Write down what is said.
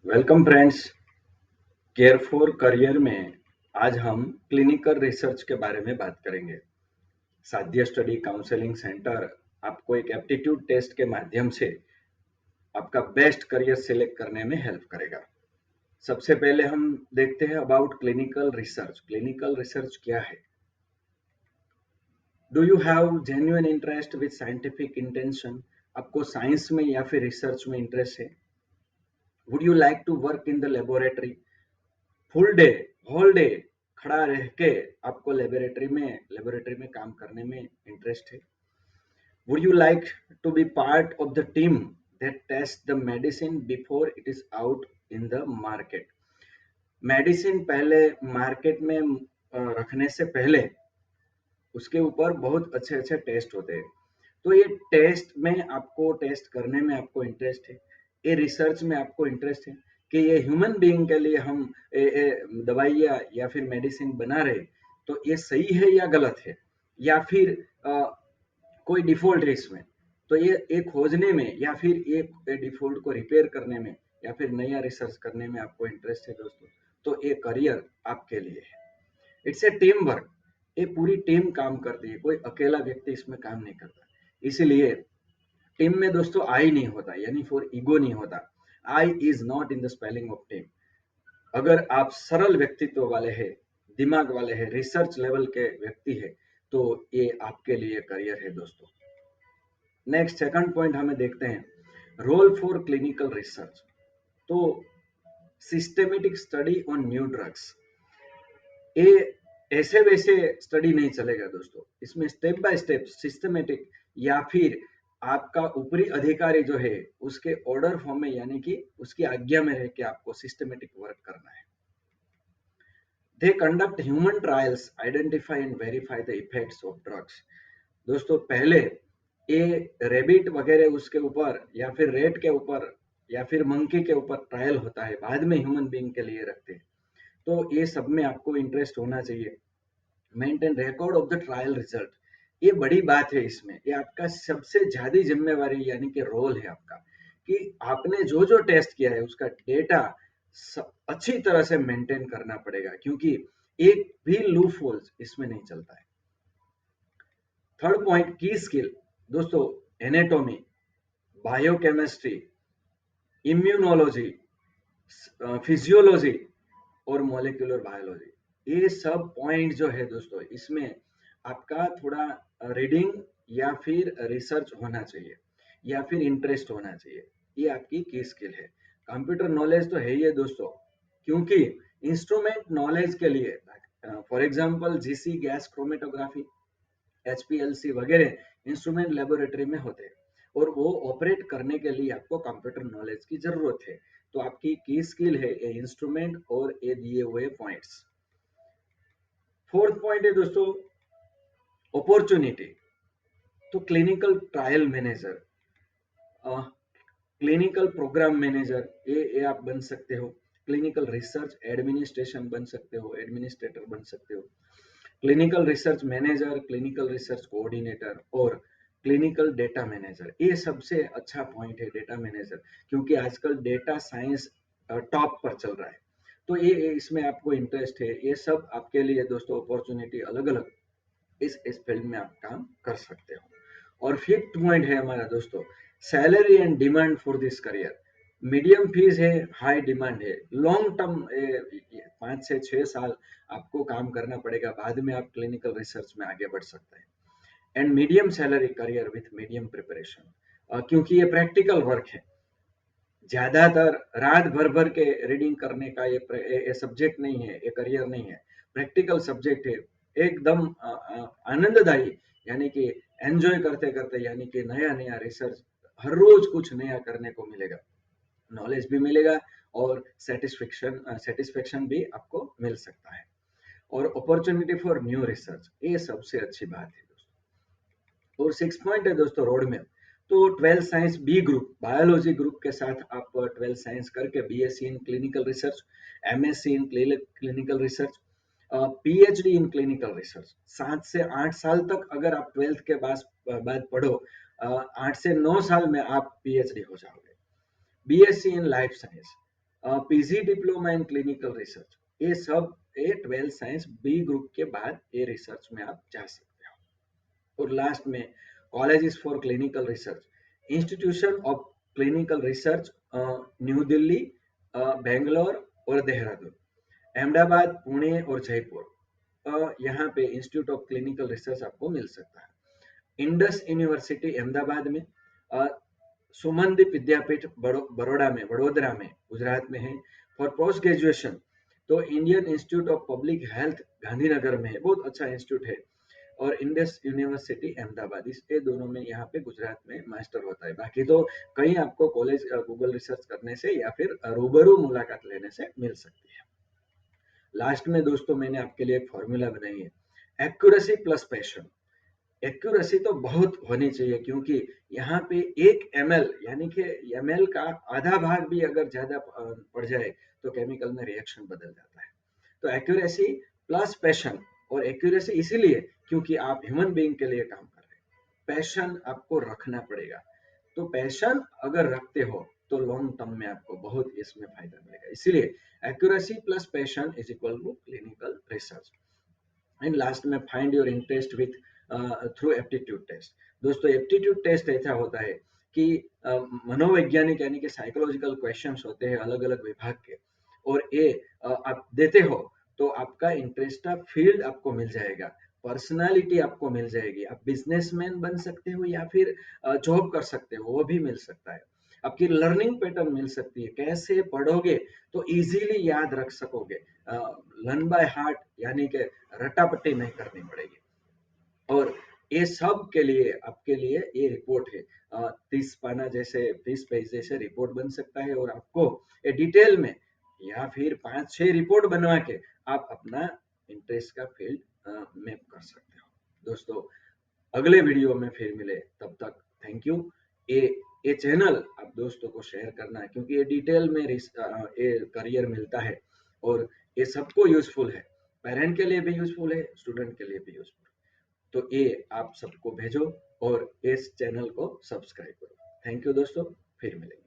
Welcome friends. Care for career में आज हम क्लिनिकल रिसर्च के बारे में बात करेंगे। साध्य स्टडी काउंसलिंग सेंटर आपको एक एप्टीट्यूड टेस्ट के माध्यम से आपका बेस्ट करियर सिलेक्ट करने में हेल्प करेगा। सबसे पहले हम देखते हैं about clinical research. Clinical research क्या है? Do you have genuine interest with scientific intention? आपको साइंस में या फिर रिसर्च में इंटरेस्ट है? Would you like to work in the laboratory? Full day, whole day खड़ा रह के आपको लेबोरेटरी में काम करने में इंटरेस्ट है? Would you like to be part of the team that test the medicine before it is out in the market? Medicine पहले मार्केट में रखने से पहले उसके ऊपर बहुत अच्छे अच्छे टेस्ट होते हैं। तो ये टेस्ट करने में आपको इंटरेस्ट है, ये रिसर्च में आपको इंटरेस्ट है कि ये ह्यूमन बीइंग के लिए हम दवाइयाँ या फिर मेडिसिन बना रहे, तो ये सही है या गलत है, या फिर कोई डिफॉल्ट है इसमें, तो ये खोजने में या फिर ये डिफॉल्ट को रिपेयर करने में या फिर नया रिसर्च करने में आपको इंटरेस्ट है दोस्तों, तो ये करियर आपके लिए है। इट्स ए टीम वर्क, ये पूरी टीम काम करती है, कोई अकेला व्यक्ति इसमें काम नहीं करता। इसीलिए टीम में दोस्तों आई नहीं होता, यानी फॉर ईगो नहीं होता। I is not in the spelling of team. अगर आप सरल व्यक्तित्व वाले हैं, दिमाग वाले हैं, रिसर्च लेवल के व्यक्ति है, तो ये आपके लिए करियर है दोस्तों। नेक्स्ट सेकंड पॉइंट हमें देखते हैं, रोल फॉर क्लिनिकल रिसर्च। तो systematic study on new drugs, ये ऐसे वैसे स्टडी नहीं चलेगा दोस्तों, इसमें स्टेप बाय स्टेप सिस्टमेटिक या फिर आपका ऊपरी अधिकारी जो है उसके ऑर्डर फॉर्म में, यानी कि उसकी आज्ञा में रह के आपको सिस्टमेटिक वर्क करना है। They conduct human trials, identify and verify the effects of drugs. दोस्तों पहले ये रेबिट वगैरह उसके ऊपर या फिर रेट के ऊपर या फिर मंकी के ऊपर ट्रायल होता है, बाद में ह्यूमन बीइंग के लिए रखते हैं। तो ये सब में आपको इंटरेस्ट होना चाहिए। Maintain record of the trial result, ये बड़ी बात है। इसमें ये आपका सबसे ज्यादा जिम्मेवारी यानी कि रोल है आपका, कि आपने जो जो टेस्ट किया है उसका डेटा अच्छी तरह से मेंटेन करना पड़ेगा, क्योंकि एक भी लूप होल्स इसमें नहीं चलता है। थर्ड पॉइंट, की स्किल। दोस्तों एनाटॉमी, बायोकेमिस्ट्री, इम्यूनोलॉजी, फिजियोलॉजी और मोलिकुलर बायोलॉजी, ये सब पॉइंट जो है दोस्तों, इसमें आपका थोड़ा रीडिंग या फिर रिसर्च होना चाहिए या फिर इंटरेस्ट होना चाहिए, ये आपकी की स्किल है। कंप्यूटर नॉलेज तो है ही है दोस्तों, क्योंकि इंस्ट्रूमेंट नॉलेज के लिए for example GC gas chromatography, HPLC वगैरह इंस्ट्रूमेंट लेबोरेटरी में होते हैं, और वो ऑपरेट करने के लिए आपको कंप्यूटर नॉलेज की जरूरत है। तो आपकी की स्किल है ये इंस्ट्रूमेंट और ये दिए हुए पॉइंट्स। फोर्थ पॉइंट है दोस्तों, अपॉर्चुनिटी। तो clinical trial manager, clinical program manager, ये आप बन सकते हो। क्लिनिकल रिसर्च एडमिनिस्ट्रेशन बन सकते हो, एडमिनिस्ट्रेटर बन सकते हो। Clinical research manager, clinical research coordinator और क्लिनिकल डेटा मैनेजर, ये सबसे अच्छा पॉइंट है डेटा मैनेजर, क्योंकि आजकल डेटा साइंस टॉप पर चल रहा है। तो ये इसमें आपको इंटरेस्ट है, ये सब आपके लिए दोस्तों अपॉर्चुनिटी अलग अलग इस फील्ड में आप काम कर सकते हो। और फिफ्थ पॉइंट है हमारा दोस्तों, salary and demand for this career. Medium fees है, हाई डिमांड है। लॉन्ग टर्म 5 से 6 साल आपको काम करना पड़ेगा, बाद में आप क्लिनिकल रिसर्च में आगे बढ़ सकते हैं। And medium salary career with medium preparation, क्योंकि ये प्रैक्टिकल वर्क है, ज्यादातर रात भर भर के रीडिंग करने का ये सब्जेक्ट नहीं है, ये करियर नहीं है, प्रैक्टिकल सब्जेक्ट है, एकदम आनंददायी, यानी कि एंजॉय करते करते, यानी कि नया नया रिसर्च, हर रोज कुछ नया करने को मिलेगा, नॉलेज भी मिलेगा और सेटिस्फेक्शन भी आपको मिल सकता है। और अपॉर्चुनिटी फॉर न्यू रिसर्च, ये सबसे अच्छी बात है दोस्तों। और सिक्स पॉइंट है दोस्तों, रोड मैप। तो 12 science B group, biology group के साथ आप 12 साइंस करके BSc in clinical research, MSc in clinical research, PhD in clinical research, 7 से 8 साल तक अगर आप 12th के बाद पढ़ो, 8 से 9 साल में आप पीएचडी हो जाओगे। BSc in life science, PG diploma in clinical research, ये सब ये 12th साइंस बी ग्रुप के बाद ये रिसर्च में आप जा सकते हो। और लास्ट में colleges for clinical research, institution of clinical research new Delhi, Bangalore और देहरादून, अहमदाबाद, पुणे और जयपुर, यहाँ पे इंस्टीट्यूट ऑफ क्लिनिकल रिसर्च आपको मिल सकता है। इंडस यूनिवर्सिटी अहमदाबाद में, सुमनदीप विद्यापीठ बड़ोड़ा में, वडोदरा में, गुजरात में है। फॉर पोस्ट ग्रेजुएशन तो Indian institute of public health Gandhinagar में है, बहुत अच्छा इंस्टीट्यूट है। और इंडस यूनिवर्सिटी अहमदाबाद, ये दोनों में यहाँ पे गुजरात में मास्टर होता है। बाकी तो कहीं आपको कॉलेज गूगल रिसर्च करने से या फिर रूबरू मुलाकात लेने से मिल सकती है। लास्ट में दोस्तों मैंने आपके लिए एक फॉर्मूला बनाई है, एक्यूरेसी प्लस पैशन। एक्यूरेसी तो बहुत होनी चाहिए, क्योंकि यहाँ पे 1 ml यानी कि ml का आधा भाग भी अगर ज्यादा पड़ जाए तो केमिकल में रिएक्शन बदल जाता है। तो एक्यूरेसी प्लस पैशन, और एक्यूरेसी इसीलिए क्योंकि आप ह्यूमन बीइंग के लिए काम कर रहे हैं, पैशन आपको रखना पड़ेगा। तो पैशन अगर रखते हो तो लॉन्ग टर्म में आपको बहुत इसमें फायदा मिलेगा। इसीलिए accuracy plus passion is equal to clinical research. And last में find your interest with through aptitude test. दोस्तों एप्टीट्यूड टेस्ट ऐसा होता है कि मनोवैज्ञानिक यानी कि साइकोलॉजिकल क्वेश्चंस होते हैं अलग अलग विभाग के, और ये आप देते हो तो आपका इंटरेस्ट का फील्ड आपको मिल जाएगा, पर्सनालिटी आपको मिल जाएगी, आप बिजनेसमैन बन सकते हो या फिर जॉब कर सकते हो, वो भी मिल सकता है। आपकी लर्निंग पैटर्न मिल सकती है, कैसे पढ़ोगे तो इजीली याद रख सकोगे, लर्न बाय हार्ट यानी कि रटापट्टी नहीं करनी पड़ेगी। और ये सब के लिए आपके लिए ये रिपोर्ट है, 30 पाना जैसे 30 पेज जैसे रिपोर्ट बन सकता है, और आपको ये डिटेल में या फिर 5-6 रिपोर्ट बनवा के आप अपना इंटरेस्ट का फील्ड मैप कर सकते हो। दोस्तों अगले वीडियो में फिर मिले, तब तक थैंक यू। ये ये चैनल आप दोस्तों को शेयर करना है, क्योंकि ये डिटेल में ये करियर मिलता है और ये सबको यूजफुल है, पेरेंट के लिए भी यूजफुल है, स्टूडेंट के लिए भी यूजफुल है। तो ये आप सबको भेजो और इस चैनल को सब्सक्राइब करो। थैंक यू दोस्तों, फिर मिलेंगे।